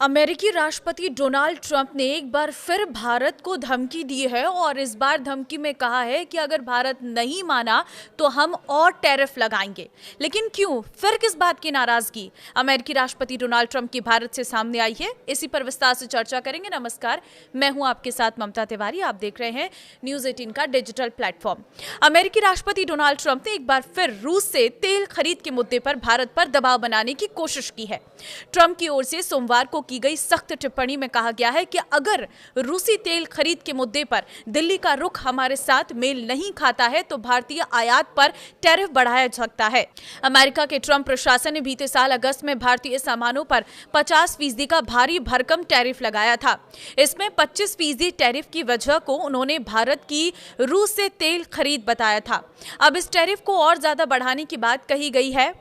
अमेरिकी राष्ट्रपति Donald Trump ने एक बार फिर भारत को धमकी दी है और इस बार धमकी में कहा है कि अगर भारत नहीं माना तो हम और टैरिफ लगाएंगे। लेकिन क्यों, फिर किस बात की नाराजगी अमेरिकी राष्ट्रपति डोनाल्ड ट्रंप की भारत से सामने आई है, इसी पर विस्तार से चर्चा करेंगे। नमस्कार, मैं हूं आपके साथ ममता तिवारी। आप देख रहे हैं न्यूज 18 का डिजिटल प्लेटफॉर्म। अमेरिकी राष्ट्रपति डोनाल्ड ट्रंप ने एक बार फिर रूस से तेल खरीद के मुद्दे पर भारत पर दबाव बनाने की कोशिश की है। ट्रंप की ओर से सोमवार को की गई सख्त टिप्पणी में कहा गया है कि अगर रूसी तेल खरीद के मुद्दे पर दिल्ली का रुख हमारे साथ मेल नहीं खाता है तो भारतीय आयात पर टैरिफ बढ़ाया जा सकता है। अमेरिका के ट्रंप प्रशासन ने बीते साल अगस्त में भारतीय सामानों पर 50% का भारी भरकम टैरिफ लगाया था। इसमें 25% टैरिफ की वजह को उन्होंने भारत की रूस से तेल खरीद बताया था। अब इस टैरिफ को और ज्यादा बढ़ाने की बात कही गई है।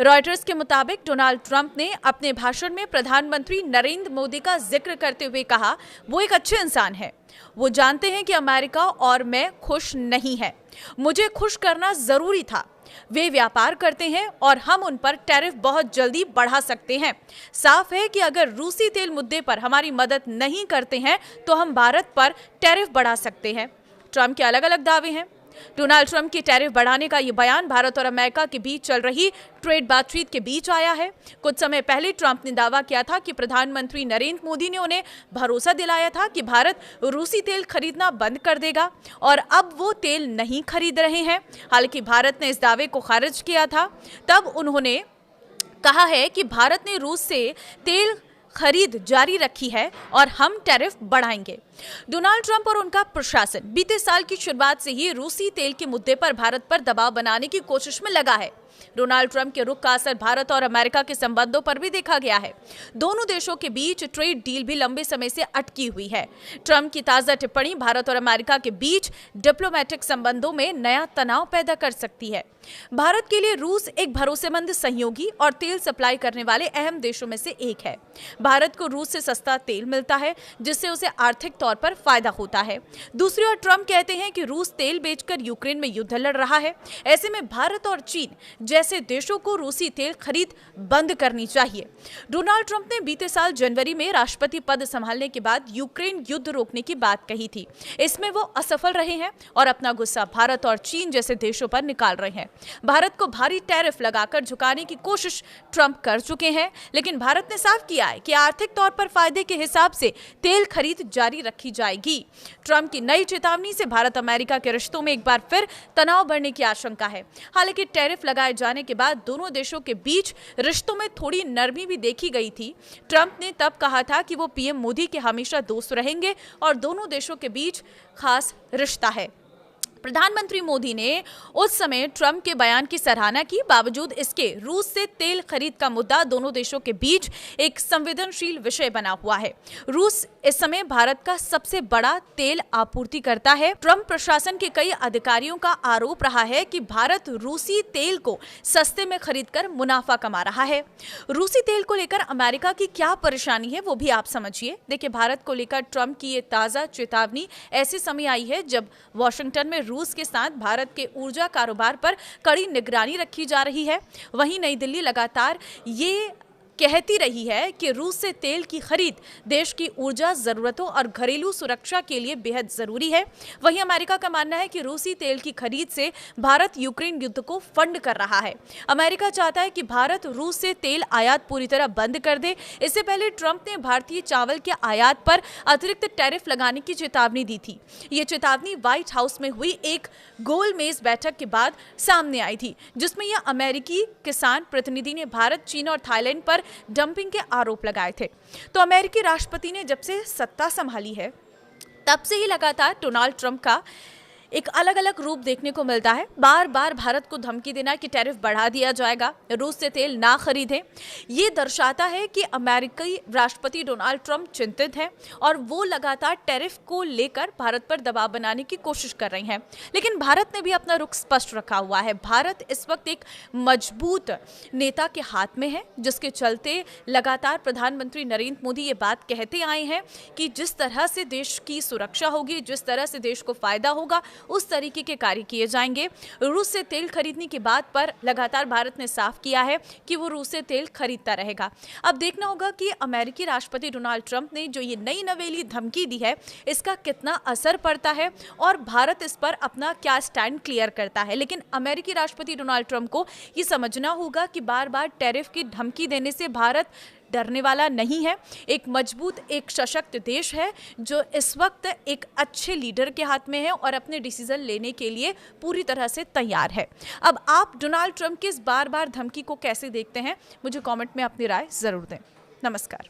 रॉयटर्स के मुताबिक डोनाल्ड ट्रंप ने अपने भाषण में प्रधानमंत्री नरेंद्र मोदी का जिक्र करते हुए कहा, वो एक अच्छे इंसान है। वो जानते हैं कि अमेरिका और मैं खुश नहीं है। मुझे खुश करना जरूरी था। वे व्यापार करते हैं और हम उन पर टैरिफ बहुत जल्दी बढ़ा सकते हैं। साफ है कि अगर रूसी तेल मुद्दे पर हमारी मदद नहीं करते हैं तो हम भारत पर टैरिफ बढ़ा सकते हैं। ट्रंप के अलग अलग दावे हैं। डोनाल्ड ट्रंप की टैरिफ बढ़ाने का ये बयान भारत और अमेरिका के बीच चल रही ट्रेड बातचीत के बीच आया है। कुछ समय पहले ट्रंप ने दावा किया था कि प्रधानमंत्री नरेंद्र मोदी ने उन्हें भरोसा दिलाया था कि भारत रूसी तेल खरीदना बंद कर देगा और अब वो तेल नहीं खरीद रहे हैं। हालांकि भारत ने इस दावे को खारिज किया था। तब उन्होंने कहा है कि भारत ने रूस से तेल खरीद जारी रखी है और हम टैरिफ बढ़ाएंगे। डोनाल्ड ट्रंप और उनका प्रशासन बीते साल की शुरुआत से ही रूसी तेल के मुद्दे पर भारत पर दबाव बनाने की कोशिश में लगा है। डोनाल्ड ट्रंप के रुख का असर भारत और अमेरिका के संबंधों पर भी देखा गया है। दोनों देशों के बीच ट्रेड डील भी लंबे समय से अटकी हुई है। ट्रंप की ताजा टिप्पणी भारत और अमेरिका के बीच डिप्लोमेटिक संबंधों में नया तनाव पैदा कर सकती है। भारत के लिए रूस एक भरोसेमंद सहयोगी और तेल सप्लाई करने वाले अहम देशों में से एक है। भारत को रूस से सस्ता तेल मिलता है, जिससे उसे आर्थिक तौर पर फायदा होता है। दूसरी ओर ट्रंप कहते हैं कि रूस तेल बेचकर यूक्रेन में युद्ध लड़ रहा है। ऐसे में भारत और चीन जैसे देशों को रूसी तेल खरीद बंद करनी चाहिए। डोनाल्ड ट्रंप ने बीते साल जनवरी में राष्ट्रपति पद संभालने के बाद यूक्रेन युद्ध रोकने की बात कही थी। इसमें वो असफल रहे हैं और अपना गुस्सा भारत और चीन जैसे देशों पर निकाल रहे हैं। भारत को भारी टैरिफ लगाकर झुकाने की कोशिश ट्रंप कर चुके हैं, लेकिन भारत ने साफ किया है कि आर्थिक तौर पर फायदे के हिसाब से तेल खरीद जारी रखी जाएगी। ट्रंप की नई चेतावनी से भारत अमेरिका के रिश्तों में एक बार फिर तनाव बढ़ने की आशंका है। हालांकि टैरिफ लगाए जाने के बाद दोनों देशों के बीच रिश्तों में थोड़ी नरमी भी देखी गई थी। ट्रंप ने तब कहा था कि वो पीएम मोदी के हमेशा दोस्त रहेंगे और दोनों देशों के बीच खास रिश्ता है। प्रधानमंत्री मोदी ने उस समय ट्रंप के बयान की सराहना की। बावजूद इसके रूस से तेल खरीद का मुद्दा दोनों देशों के बीच एक संवेदनशील विषय बना हुआ है। रूस इस समय भारत का सबसे बड़ा तेल आपूर्तिकर्ता है। ट्रंप प्रशासन के कई अधिकारियों का आरोप रहा है कि भारत रूसी तेल को सस्ते में खरीदकर मुनाफा कमा रहा है। रूसी तेल को लेकर अमेरिका की क्या परेशानी है वो भी आप समझिए। देखिए, भारत को लेकर ट्रंप की ये ताजा चेतावनी ऐसे समय आई है जब वॉशिंगटन में रूस के साथ भारत के ऊर्जा कारोबार पर कड़ी निगरानी रखी जा रही है। वहीं नई दिल्ली लगातार ये कहती रही है कि रूस से तेल की खरीद देश की ऊर्जा जरूरतों और घरेलू सुरक्षा के लिए बेहद जरूरी है। वहीं अमेरिका का मानना है कि रूसी तेल की खरीद से भारत यूक्रेन युद्ध को फंड कर रहा है। अमेरिका चाहता है कि भारत रूस से तेल आयात पूरी तरह बंद कर दे। इससे पहले ट्रंप ने भारतीय चावल के आयात पर अतिरिक्त टैरिफ लगाने की चेतावनी दी थी। ये चेतावनी व्हाइट हाउस में हुई एक गोलमेज बैठक के बाद सामने आई थी, जिसमें यह अमेरिकी किसान प्रतिनिधि ने भारत, चीन और थाईलैंड पर डंपिंग के आरोप लगाए थे। तो अमेरिकी राष्ट्रपति ने जब से सत्ता संभाली है तब से ही लगातार डोनाल्ड ट्रंप का एक अलग अलग रूप देखने को मिलता है। बार बार भारत को धमकी देना कि टैरिफ बढ़ा दिया जाएगा, रूस से तेल ना खरीदें। ये दर्शाता है कि अमेरिकी राष्ट्रपति डोनाल्ड ट्रंप चिंतित हैं और वो लगातार टैरिफ को लेकर भारत पर दबाव बनाने की कोशिश कर रही हैं। लेकिन भारत ने भी अपना रुख स्पष्ट रखा हुआ है। भारत इस वक्त एक मजबूत नेता के हाथ में है, जिसके चलते लगातार प्रधानमंत्री नरेंद्र मोदी ये बात कहते आए हैं कि जिस तरह से देश की सुरक्षा होगी, जिस तरह से देश को फायदा होगा, उस तरीके के कार्य किए जाएंगे। रूस से तेल खरीदने की बात पर लगातार भारत ने साफ किया है कि वो रूस से तेल खरीदता रहेगा। अब देखना होगा कि अमेरिकी राष्ट्रपति डोनाल्ड ट्रंप ने जो ये नई नवेली धमकी दी है इसका कितना असर पड़ता है और भारत इस पर अपना क्या स्टैंड क्लियर करता है। लेकिन अमेरिकी राष्ट्रपति डोनाल्ड ट्रंप को ये समझना होगा कि बार बार टैरिफ की धमकी देने से भारत डरने वाला नहीं है। एक मजबूत, एक सशक्त देश है जो इस वक्त एक अच्छे लीडर के हाथ में है और अपने डिसीजन लेने के लिए पूरी तरह से तैयार है। अब आप डोनाल्ड ट्रंप की इस बार बार धमकी को कैसे देखते हैं, मुझे कमेंट में अपनी राय जरूर दें। नमस्कार।